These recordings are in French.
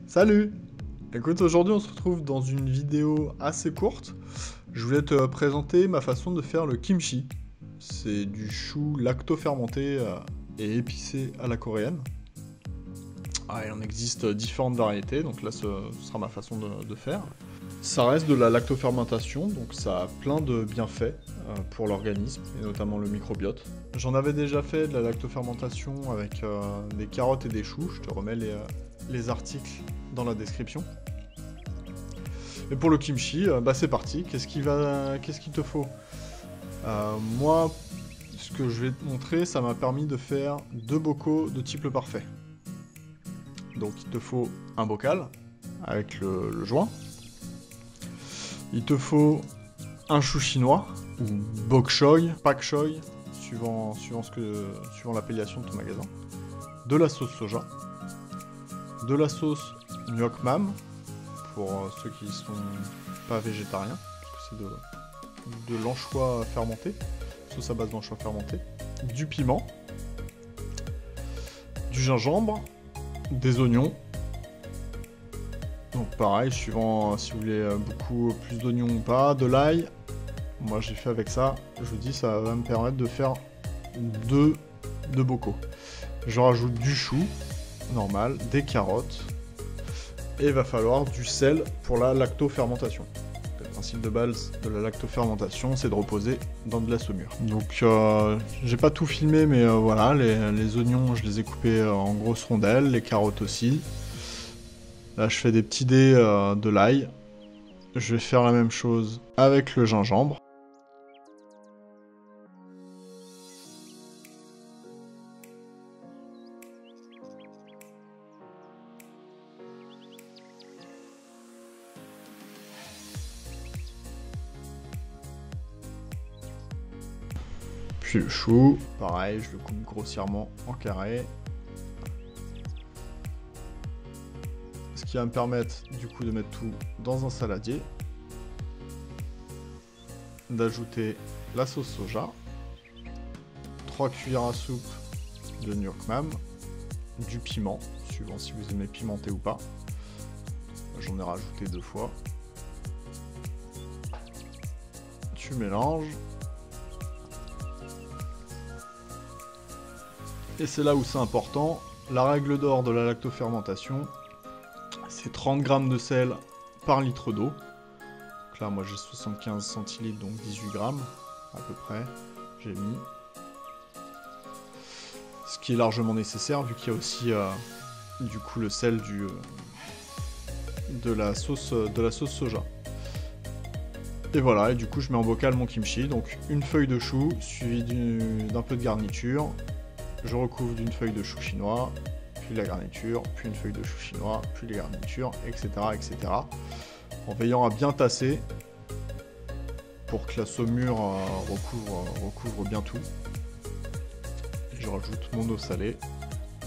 Salut! Écoute, aujourd'hui on se retrouve dans une vidéo assez courte. Je voulais te présenter ma façon de faire le kimchi. C'est du chou lacto-fermenté et épicé à la coréenne. Il en existe différentes variétés, donc là ce sera ma façon de faire. Ça reste de la lactofermentation, donc ça a plein de bienfaits pour l'organisme, et notamment le microbiote. J'en avais déjà fait de la lactofermentation avec des carottes et des choux, je te remets les articles dans la description. Et pour le kimchi, c'est parti. Qu'est-ce qu'il te faut? Moi, ce que je vais te montrer, ça m'a permis de faire 2 bocaux de type le parfait. Donc il te faut un bocal avec le joint. Il te faut un chou chinois, ou bok choy, pak choy, suivant l'appellation de ton magasin. De la sauce soja. De la sauce nyok mam, pour ceux qui sont pas végétariens, parce que c'est de l'anchois fermenté, sauce à base d'anchois fermenté. Du piment. Du gingembre. Des oignons. Donc pareil, suivant si vous voulez beaucoup plus d'oignons ou pas, de l'ail. Moi j'ai fait avec ça, je vous dis ça va me permettre de faire deux bocaux. Je rajoute du chou, normal, des carottes, et il va falloir du sel pour la lactofermentation. Le principe de base de la lactofermentation, c'est de reposer dans de la saumure. Donc j'ai pas tout filmé, mais voilà, les oignons je les ai coupés en grosses rondelles, les carottes aussi. Là, je fais des petits dés de l'ail. Je vais faire la même chose avec le gingembre. Puis le chou, pareil, je le coupe grossièrement en carré. Ce qui va me permettre du coup de mettre tout dans un saladier, d'ajouter la sauce soja, 3 cuillères à soupe de nyok mam, du piment, suivant si vous aimez pimenté ou pas. J'en ai rajouté 2 fois. Tu mélanges. Et c'est là où c'est important, la règle d'or de la lactofermentation, c'est 30 g de sel par litre d'eau. Donc là, moi j'ai 75 centilitres, donc 18 grammes à peu près, j'ai mis. Ce qui est largement nécessaire, vu qu'il y a aussi du coup le sel de la sauce soja. Et voilà, et du coup je mets en bocal mon kimchi, donc une feuille de chou, suivie d'un peu de garniture. Je recouvre d'une feuille de chou chinois, puis la garniture, puis une feuille de chou chinois, puis les garnitures, etc., etc. En veillant à bien tasser pour que la saumure recouvre bien tout. Et je rajoute mon eau salée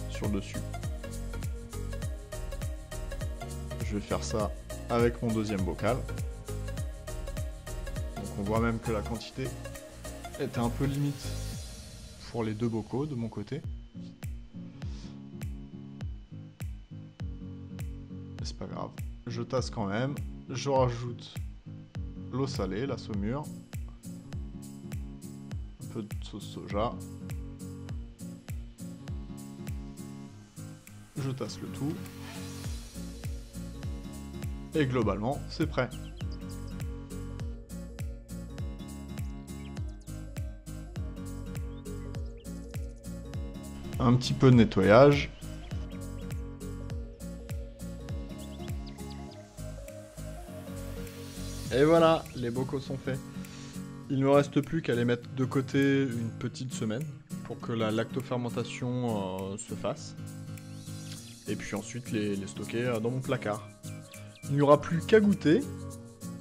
sur le dessus. Je vais faire ça avec mon deuxième bocal. Donc on voit même que la quantité était un peu limite pour les 2 bocaux de mon côté. C'est pas grave, je tasse quand même, je rajoute l'eau salée, la saumure, un peu de sauce soja, je tasse le tout, et globalement c'est prêt. Un petit peu de nettoyage. Et voilà, les bocaux sont faits. Il ne me reste plus qu'à les mettre de côté une petite semaine pour que la lactofermentation se fasse. Et puis ensuite les stocker dans mon placard. Il n'y aura plus qu'à goûter,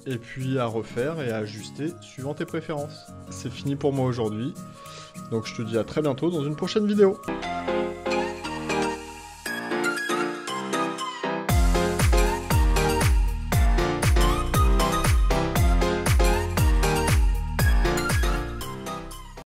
et puis à refaire et à ajuster suivant tes préférences. C'est fini pour moi aujourd'hui, donc je te dis à très bientôt dans une prochaine vidéo.